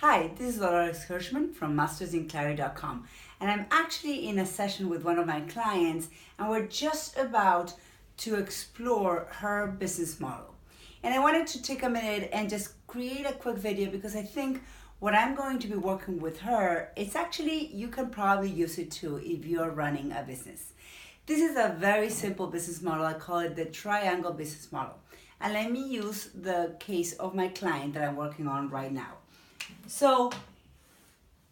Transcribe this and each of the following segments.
Hi, this is Dolores Hirschman from mastersinclarity.com, and I'm actually in a session with one of my clients, and we're just about to explore her business model. And I wanted to take a minute and just create a quick video because I think what I'm going to be working with her, it's actually, you can probably use it too if you're running a business. This is a very simple business model. I call it the triangle business model. And let me use the case of my client that I'm working on right now. So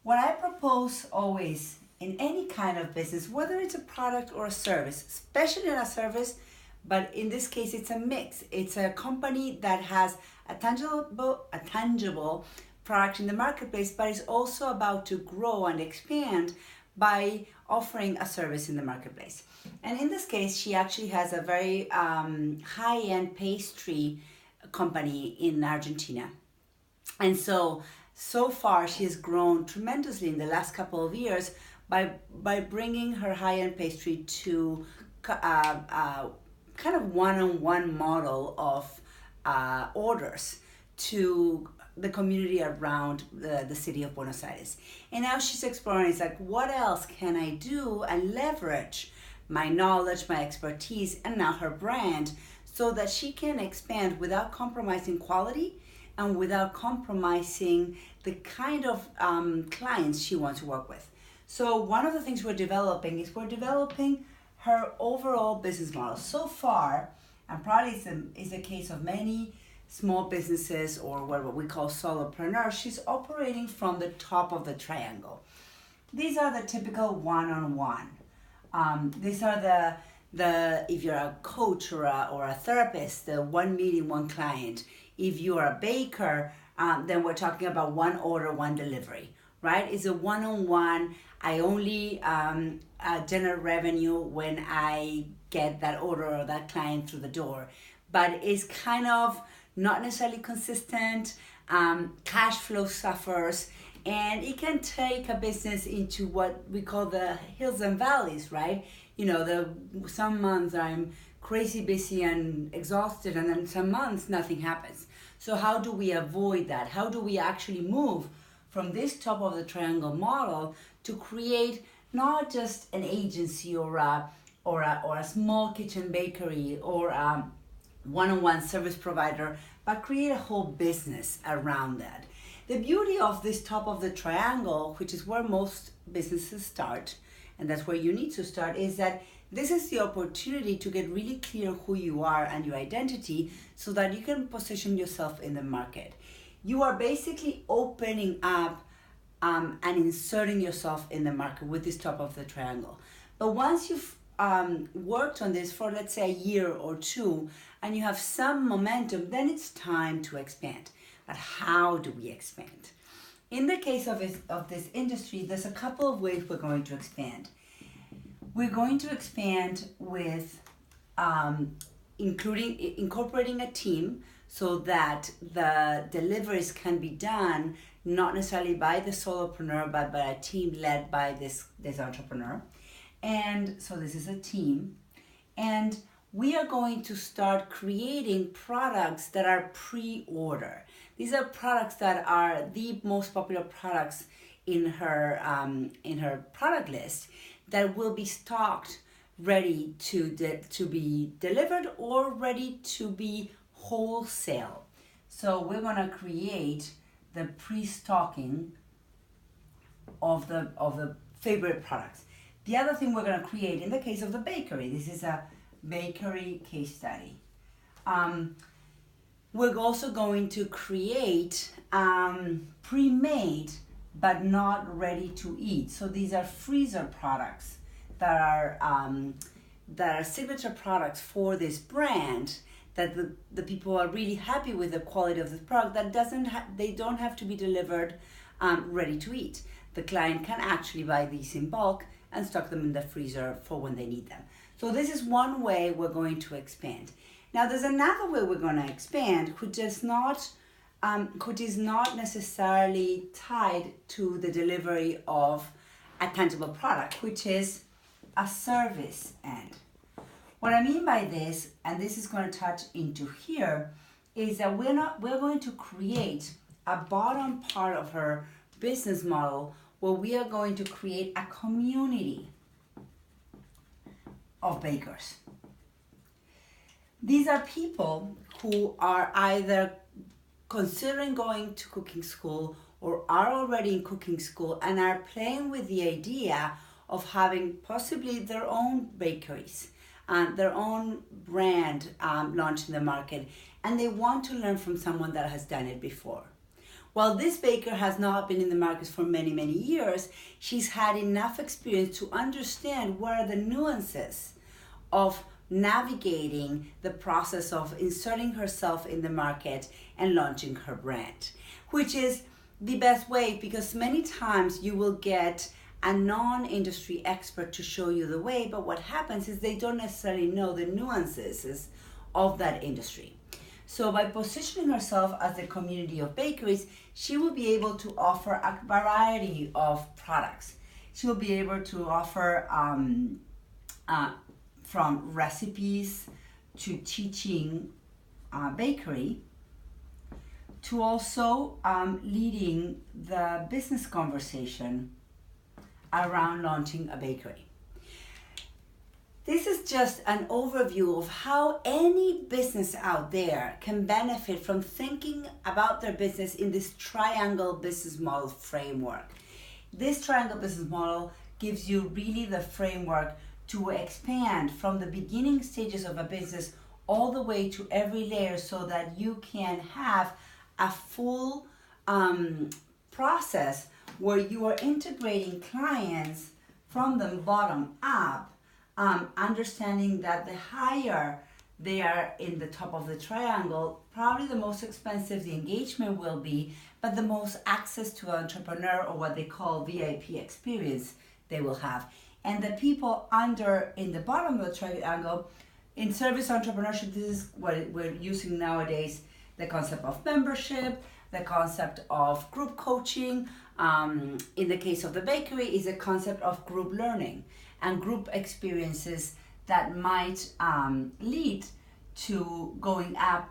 what I propose always in any kind of business, whether it's a product or a service, especially in a service, but in this case it's a mix. It's a company that has a tangible product in the marketplace, but is also about to grow and expand by offering a service in the marketplace. And in this case, she actually has a very high-end pastry company in Argentina. And so far she has grown tremendously in the last couple of years by bringing her high-end pastry to kind of one-on-one model of orders to the community around the city of Buenos Aires. And now she's exploring, it's like, what else can I do and leverage my knowledge, my expertise, and now her brand so that she can expand without compromising quality and without compromising the kind of clients she wants to work with. So one of the things we're developing her overall business model. So far, and probably is the case of many small businesses or what we call solopreneurs, she's operating from the top of the triangle. These are the typical one-on-one. These are the if you're a coach or a therapist, the one meeting, one client. If you're a baker, then we're talking about one order, one delivery, right? It's a one-on-one. I only generate revenue when I get that order or that client through the door. But it's kind of not necessarily consistent. Cash flow suffers, and it can take a business into what we call the hills and valleys, right? You know, some months I'm crazy busy and exhausted, and then some months nothing happens. So how do we avoid that? How do we actually move from this top of the triangle model to create not just an agency or a small kitchen bakery or a one-on-one service provider, but create a whole business around that? The beauty of this top of the triangle, which is where most businesses start, and that's where you need to start, is that this is the opportunity to get really clear who you are and your identity so that you can position yourself in the market. You are basically opening up and inserting yourself in the market with this top of the triangle. But once you've worked on this for, let's say, a year or two, and you have some momentum, then it's time to expand. But how do we expand? In the case of this industry, there's a couple of ways we're going to expand. We're going to expand with incorporating a team so that the deliveries can be done not necessarily by the solopreneur, but by a team led by this entrepreneur. And so this is a team. And we are going to start creating products that are pre-order. These are products that are the most popular products in her product list that will be stocked, ready to be delivered or ready to be wholesale. So we're going to create the pre-stocking of the favorite products. The other thing we're going to create, in the case of the bakery, this is a bakery case study. We're also going to create pre-made but not ready to eat. So these are freezer products that are signature products for this brand, that the people are really happy with the quality of the product, that they don't have to be delivered ready to eat. The client can actually buy these in bulk and stock them in the freezer for when they need them. So this is one way we're going to expand. Now there's another way we're going to expand, which is not necessarily tied to the delivery of a tangible product, which is a service end. What I mean by this, and this is going to touch into here, is that we're going to create a bottom part of her business model where we are going to create a community of bakers. These are people who are either considering going to cooking school or are already in cooking school and are playing with the idea of having possibly their own bakeries and their own brand launched in the market, and they want to learn from someone that has done it before. While this baker has not been in the market for many, many years, she's had enough experience to understand what are the nuances of navigating the process of inserting herself in the market and launching her brand, which is the best way, because many times you will get a non-industry expert to show you the way, but what happens is they don't necessarily know the nuances of that industry. So by positioning herself as a community of bakeries, she will be able to offer a variety of products. She will be able to offer from recipes to teaching bakery, to also leading the business conversation around launching a bakery. This is just an overview of how any business out there can benefit from thinking about their business in this triangle business model framework. This triangle business model gives you really the framework to expand from the beginning stages of a business all the way to every layer, so that you can have a full process where you are integrating clients from the bottom up, understanding that the higher they are in the top of the triangle, probably the most expensive the engagement will be, but the most access to an entrepreneur, or what they call VIP experience, they will have. And the people under in the bottom of the triangle, in service entrepreneurship, this is what we're using nowadays, the concept of membership, the concept of group coaching. In the case of the bakery, is a concept of group learning and group experiences that might lead to going up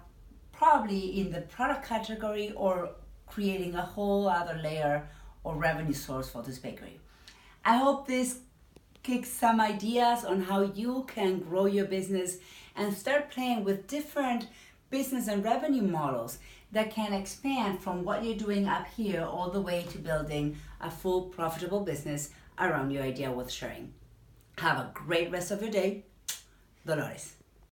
probably in the product category or creating a whole other layer or revenue source for this bakery. I hope this kicks some ideas on how you can grow your business and start playing with different business and revenue models that can expand from what you're doing up here all the way to building a full profitable business around your idea worth sharing. Have a great rest of your day. Dolores.